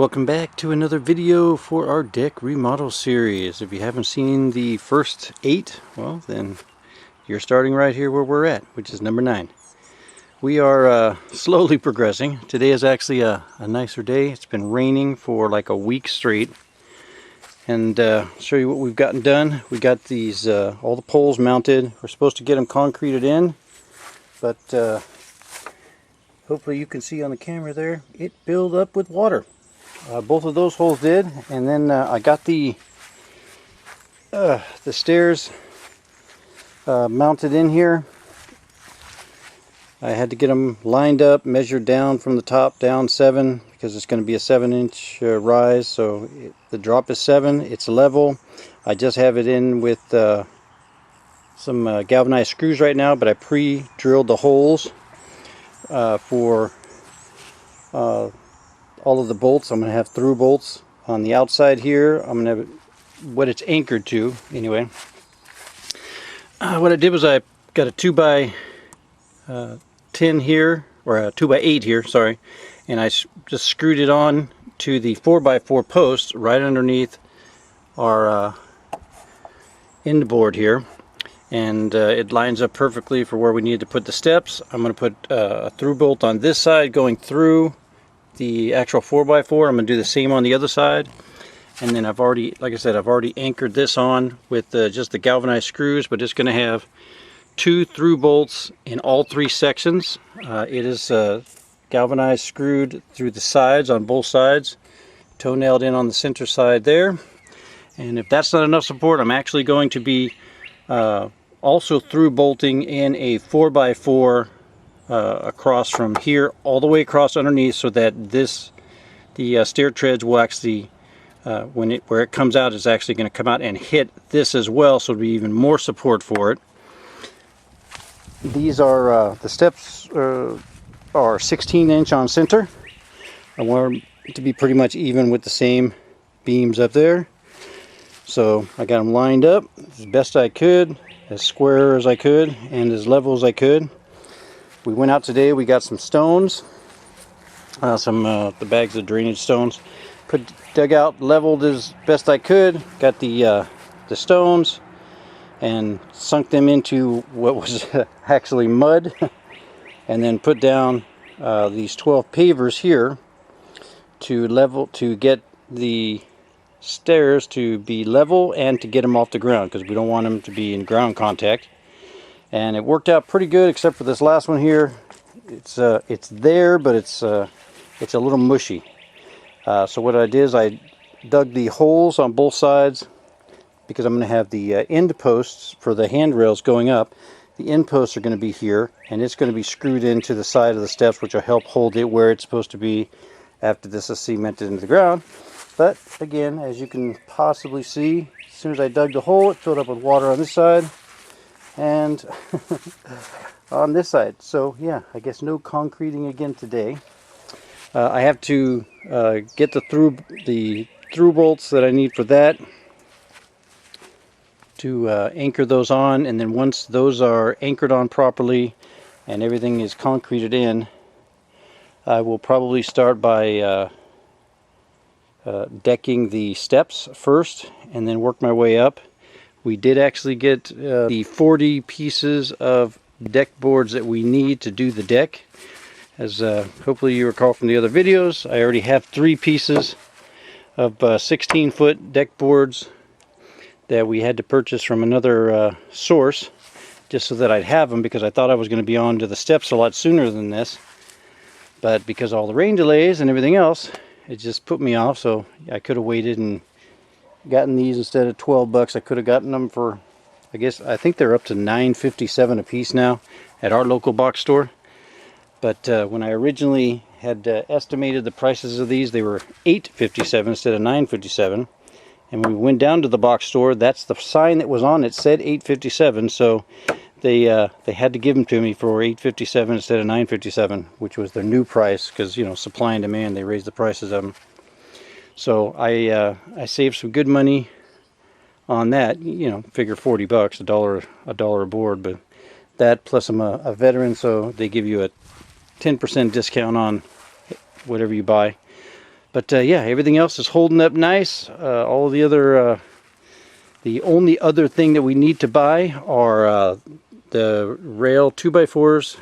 Welcome back to another video for our deck remodel series. If you haven't seen the first 8, well then you're starting right here where we're at, which is number 9. We are slowly progressing. Today is actually a nicer day. It's been raining for like a week straight. And show you what we've gotten done. We got these all the poles mounted. We're supposed to get them concreted in, but hopefully you can see on the camera there, it filled up with water. Both of those holes did, and then I got the stairs mounted in here. I had to get them lined up, measured down from the top down 7, because it's going to be a 7-inch rise. So the drop is 7. It's level. I just have it in with some galvanized screws right now, but I pre-drilled the holes for all of the bolts. I'm going to have through bolts on the outside here. I'm going to have what it's anchored to anyway. What I did was I got a 2x10 here, or a 2x8 here, sorry, and I just screwed it on to the 4x4 post right underneath our end board here, and it lines up perfectly for where we need to put the steps. I'm going to put a through bolt on this side going through the actual 4x4. I'm going to do the same on the other side, and then I've already, like I said, I've already anchored this on with just the galvanized screws, but it's going to have 2 through bolts in all 3 sections. It is galvanized screwed through the sides on both sides, toe nailed in on the center side there. And if that's not enough support, I'm actually going to be also through bolting in a 4x4 across from here all the way across underneath, so that the stair treads will actually where it comes out is actually going to come out and hit this as well, so it'll be even more support for it. These are the steps are 16-inch on center. I want them to be pretty much even with the same beams up there, so I got them lined up as best I could, as square as I could, and as level as I could. We went out today, we got some stones, the bags of drainage stones, dug out, leveled as best I could, got the stones and sunk them into what was actually mud, and then put down these 12 pavers here to get the stairs to be level and to get them off the ground, because we don't want them to be in ground contact. And it worked out pretty good, except for this last one here. It's there, but it's a little mushy. So what I did is I dug the holes on both sides, because I'm going to have the end posts for the handrails going up. The end posts are going to be here, and it's going to be screwed into the side of the steps, which will help hold it where it's supposed to be after this is cemented into the ground. But again, as you can possibly see, as soon as I dug the hole, it filled up with water on this side and on this side. So yeah, I guess no concreting again today. I have to get the through bolts that I need for that to anchor those on, and then once those are anchored on properly and everything is concreted in, I will probably start by decking the steps first and then work my way up. We did actually get the 40 pieces of deck boards that we need to do the deck. As hopefully you recall from the other videos, I already have 3 pieces of 16-foot deck boards that we had to purchase from another source, just so that I'd have them, because I thought I was going to be on to the steps a lot sooner than this. But because of all the rain delays and everything else, it just put me off. So I could have waited and gotten these instead of $12. I could have gotten them for, I think they're up to $9.57 a piece now at our local box store. But when I originally had estimated the prices of these, they were $8.57 instead of $9.57. And when we went down to the box store, that's the sign that was on it, said $8.57. So they had to give them to me for $8.57 instead of $9.57, which was their new price, because, you know, supply and demand, they raised the prices of them. So I saved some good money on that. You know, figure $40, a dollar a board. But that, plus I'm a veteran, so they give you a 10% discount on whatever you buy. But yeah, everything else is holding up nice. All the other, the only other thing that we need to buy are the rail 2x4s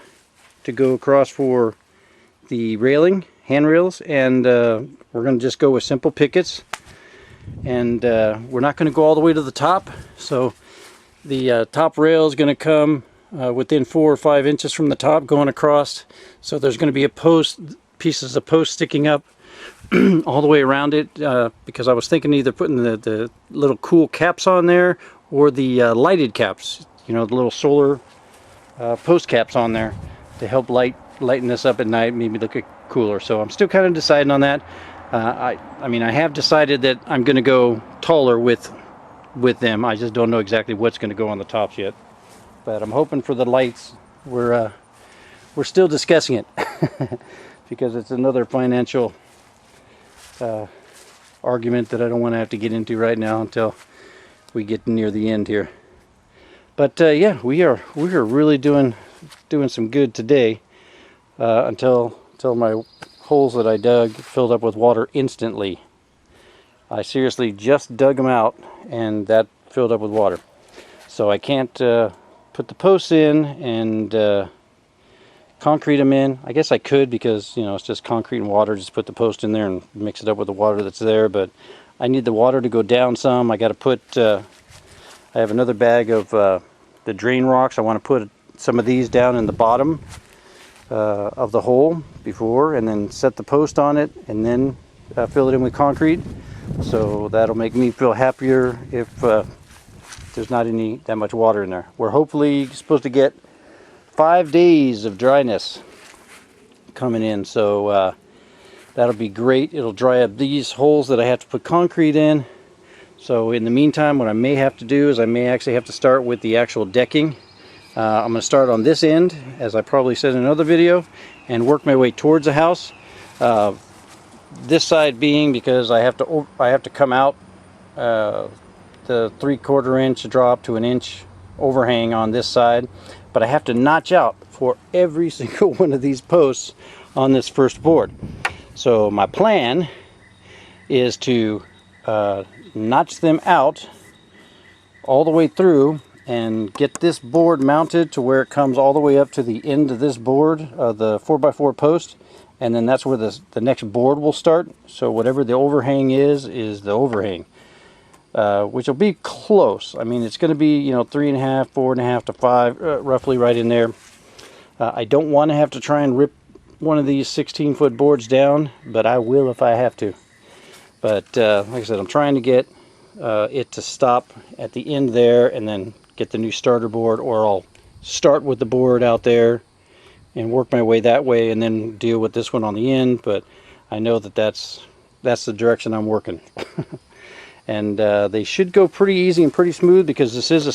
to go across for the railing, handrails, and we're going to just go with simple pickets. And we're not going to go all the way to the top, so the top rail is going to come within 4 or 5 inches from the top going across. So there's going to be a post, pieces of post sticking up all the way around it, because I was thinking either putting the little cool caps on there or the lighted caps, you know, the little solar post caps on there to help lighten this up at night, maybe look cooler. So I'm still kind of deciding on that. I mean, I have decided that I'm going to go taller with them. I just don't know exactly what's going to go on the tops yet, but I'm hoping for the lights. We're still discussing it because it's another financial argument that I don't want to have to get into right now until we get near the end here. But yeah, we are really doing some good today, until my holes that I dug filled up with water instantly. I seriously just dug them out and that filled up with water. So I can't put the posts in and concrete them in. I guess I could, because you know it's just concrete and water. Just put the post in there and mix it up with the water that's there, but I need the water to go down some. I got to put I have another bag of the drain rocks. I want to put some of these down in the bottom of the hole before, and then set the post on it, and then fill it in with concrete. So that'll make me feel happier if there's not that much water in there. We're hopefully supposed to get 5 days of dryness coming in, so that'll be great. It'll dry up these holes that I have to put concrete in. So in the meantime, what I may have to do is I may actually have to start with the actual decking. I'm going to start on this end, as I probably said in another video, and work my way towards the house. This side being because I have to come out the 3/4 inch drop to 1 inch overhang on this side, but I have to notch out for every single one of these posts on this first board. So my plan is to notch them out all the way through and get this board mounted to where it comes all the way up to the end of this board, the 4x4 post, and then that's where the next board will start. So whatever the overhang is the overhang, which will be close. I mean, it's going to be, you know, 3.5, 4.5 to 5, roughly right in there. I don't want to have to try and rip one of these 16-foot boards down, but I will if I have to. But like I said, I'm trying to get it to stop at the end there, and then get the new starter board, or I'll start with the board out there and work my way that way, and then deal with this one on the end. But I know that that's the direction I'm working. And they should go pretty easy and pretty smooth, because this is a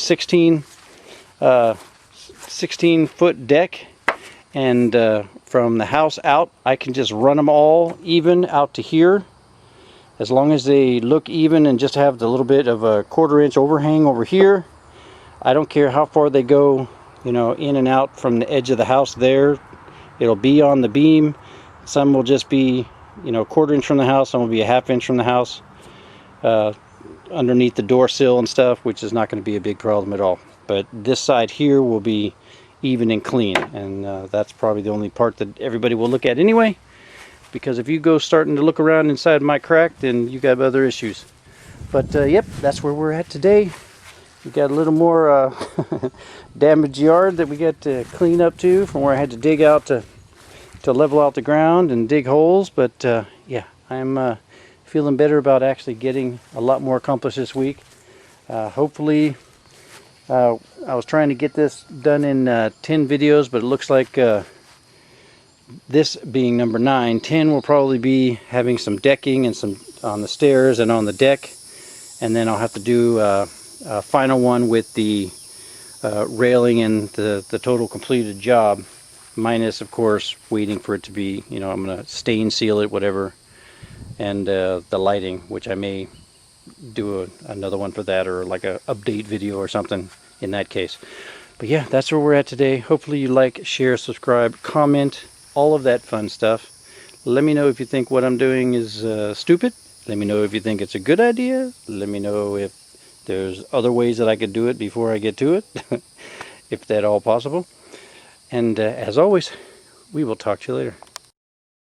16-foot deck, and from the house out I can just run them all even out to here, as long as they look even and just have the little bit of a 1/4 inch overhang over here. I don't care how far they go, you know, in and out from the edge of the house there. It'll be on the beam. Some will just be, you know, 1/4 inch from the house. Some will be a 1/2 inch from the house, underneath the door sill and stuff, which is not going to be a big problem at all. But this side here will be even and clean, and that's probably the only part that everybody will look at anyway, because if you go starting to look around inside my crack, then you got other issues. But yep, that's where we're at today. We got a little more damaged yard that we got to clean up too, from where I had to dig out to level out the ground and dig holes. But yeah, I'm feeling better about actually getting a lot more accomplished this week. Hopefully, I was trying to get this done in 10 videos, but it looks like this being number 9, 10 will probably be having some decking and some on the stairs and on the deck, and then I'll have to do a final one with the railing and the total completed job, minus of course waiting for it to be, you know, I'm going to stain seal it, whatever, and the lighting, which I may do another one for that, or like a update video or something in that case. But yeah, that's where we're at today. Hopefully you like, share, subscribe, comment, all of that fun stuff. Let me know if you think what I'm doing is stupid. Let me know if you think it's a good idea. Let me know if there's other ways that I could do it before I get to it, if that all possible. And as always, we will talk to you later.